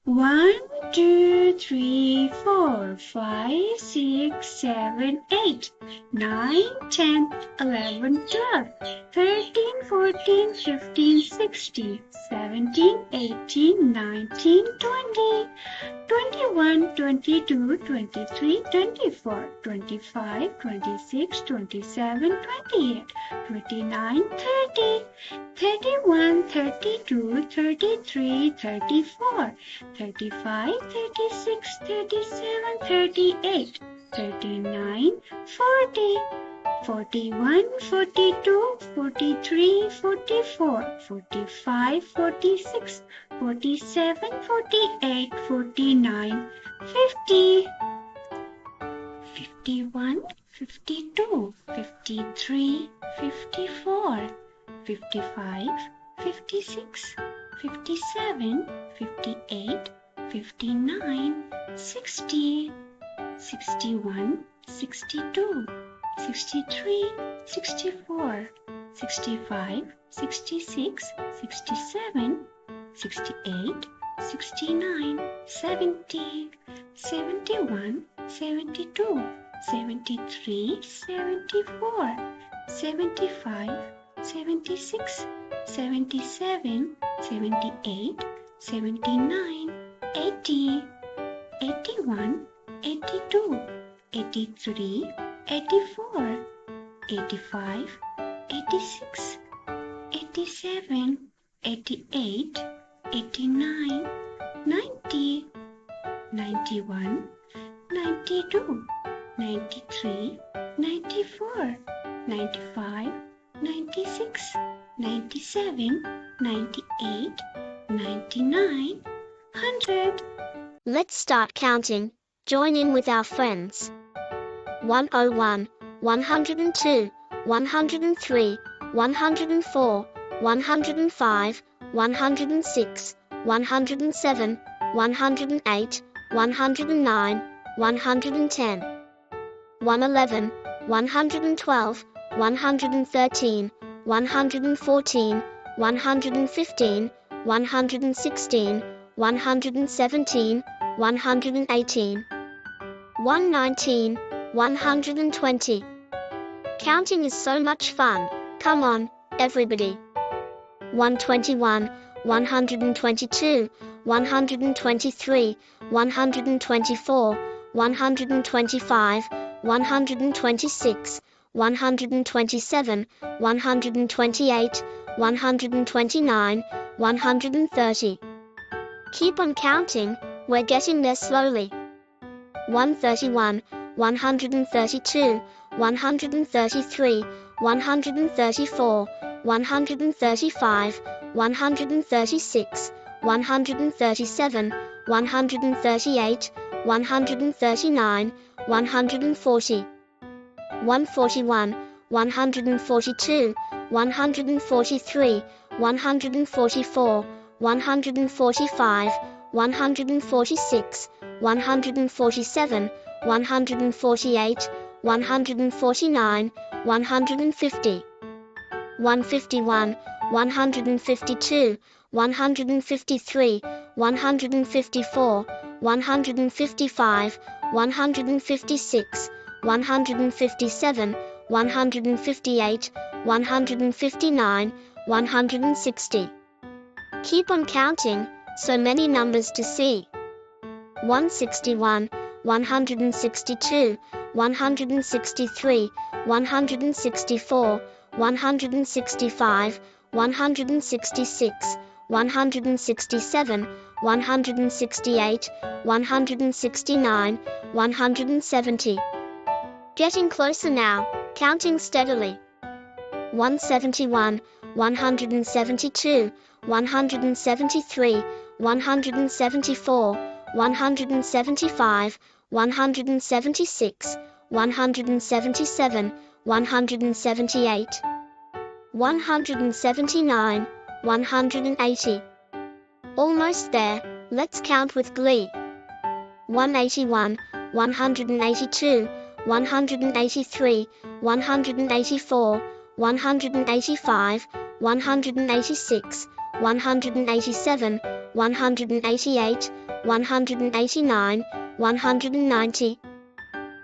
1, 2, 3, 4, 5, 6, 7, 8, 9, 10, 11, 12, 13, 14, 15, 16, 17, 18, 19, 20, 21, 22, 23, 24, 25, 26, 27, 28, 29, 30, 31, 32, 33, 34, 35, 36, 37, 38, 39, 40, 41, 42, 43, 44, 45, 46, 47, 48, 49, 50, 51, 52, 53, 54, 55, 56, 57, 58, 59, 60, 61, 62, 63, 64, 65, 66, 67, 68, 69, 70, 71, 72, 73, 74, 75, 76, 77, 78, 79, 80, 81, 82, 83, 84, 85, 86, 87, 88, 89, 90, 91, 92, 93, 94, 95, 96, 97, 98, 99, 100. Let's start counting. Join in with our friends. 101, 102, 103, 104, 105, 106, 107, 108, 109, 110, 111, 112, 113, 114, 115, 116, 117, 118, 119, 120. Counting is so much fun. Come on, everybody. 121, 122, 123, 124, 125, 126, 127, 128, 129, 130. Keep on counting, we're getting there slowly. 131, 132, 133, 134, 135, 136, 137, 138, 139, 140. 141, 142, 143, 144, 145, 146, 147, 148, 149, 150. 151, 152, 153, 154, 155, 156, 157, 158, 159, 160. Keep on counting, so many numbers to see. 161, 162, 163, 164, 165, 166, 167, 168, 169, 170. Getting closer now, counting steadily. 171, 172, 173, 174, 175, 176, 177, 178, 179, 180. Almost there, let's count with glee. 181, 182, 183, 184, 185, 186, 187, 188, 189, 190,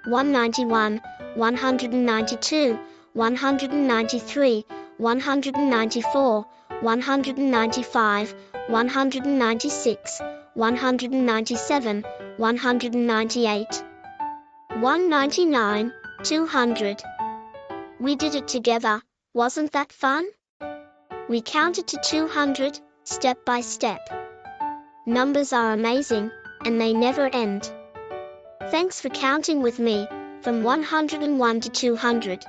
191, 192, 193, 194, 195, 196, 197, 198, 199, 200. We did it together, wasn't that fun? We counted to 200, step by step. Numbers are amazing, and they never end. Thanks for counting with me, from 101 to 200.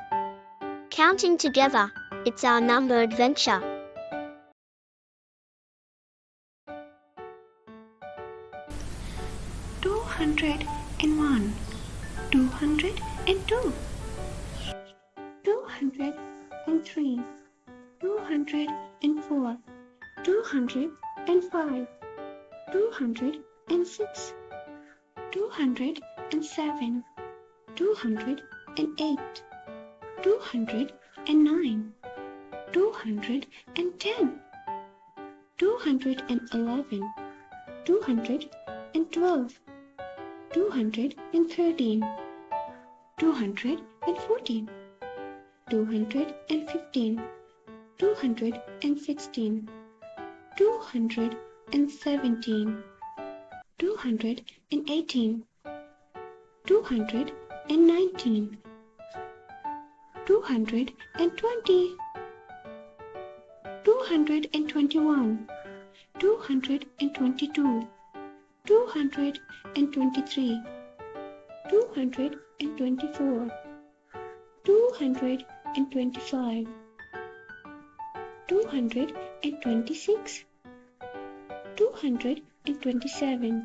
Counting together, it's our number adventure. Two hundred and one, 202, 203, 204, 205, 206, 207, 208, 209, 210, 211, 212, 213, 214, 215, 216, 217, 218, 219, 220, 221, 222, 223, 224, 225, 226, 227,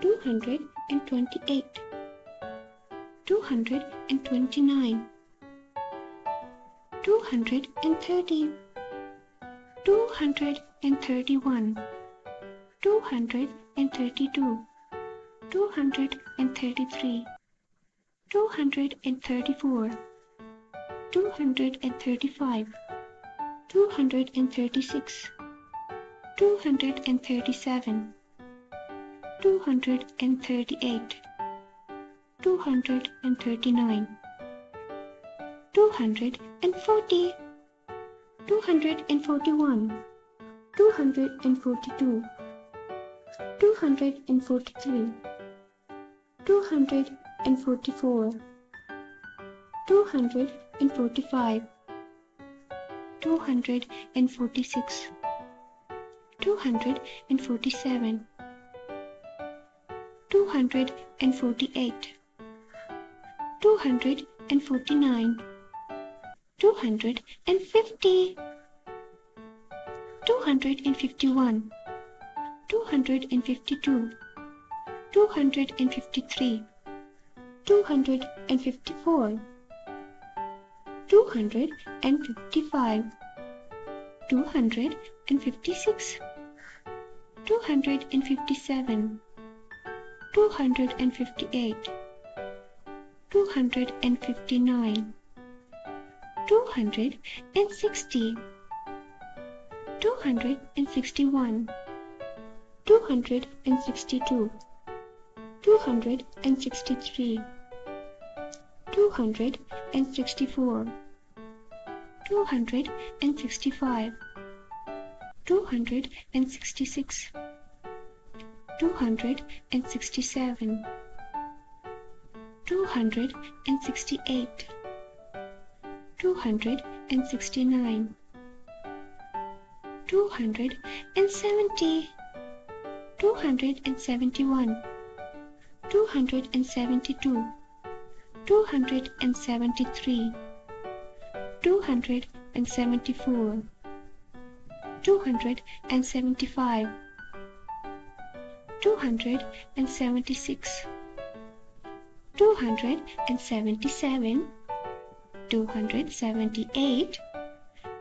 228, 229, 230, 231, 232, 233, 234, 235, 236, 237, 238, 239, 240, 241, 242, 243, 244, 245, 246, 247, 248, 249, 250, 251, 252, 253, 254, 255, 256, 257, 258, 259, 260, 261, 262, 263, 264, 265, 266, 267, 268, 269, 270, 271, 272, 273, 274, 275, 276, 277, 278,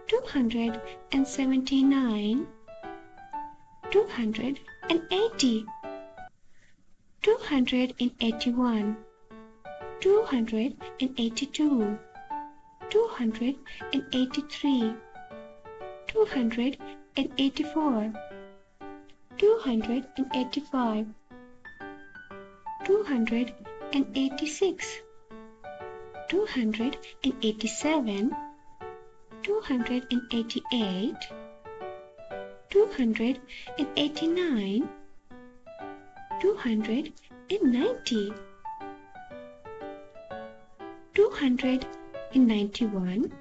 279, 280, 281, 282, 283, 284, 285, 286, 287, 288, 289, 290, 291,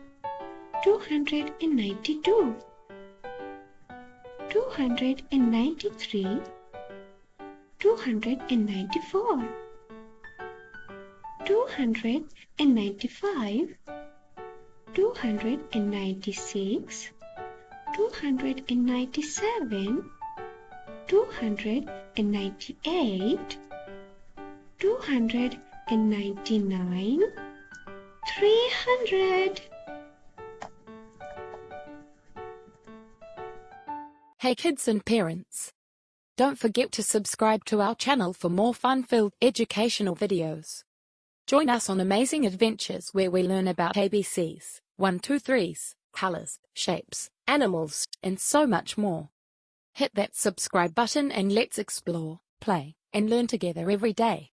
292, 293, 294, 295, 296, 297, 298, 299, 300. Hey kids and parents! Don't forget to subscribe to our channel for more fun-filled educational videos. Join us on amazing adventures where we learn about ABCs, 1, 2, 3s, colors, shapes, animals, and so much more. Hit that subscribe button and let's explore, play, and learn together every day.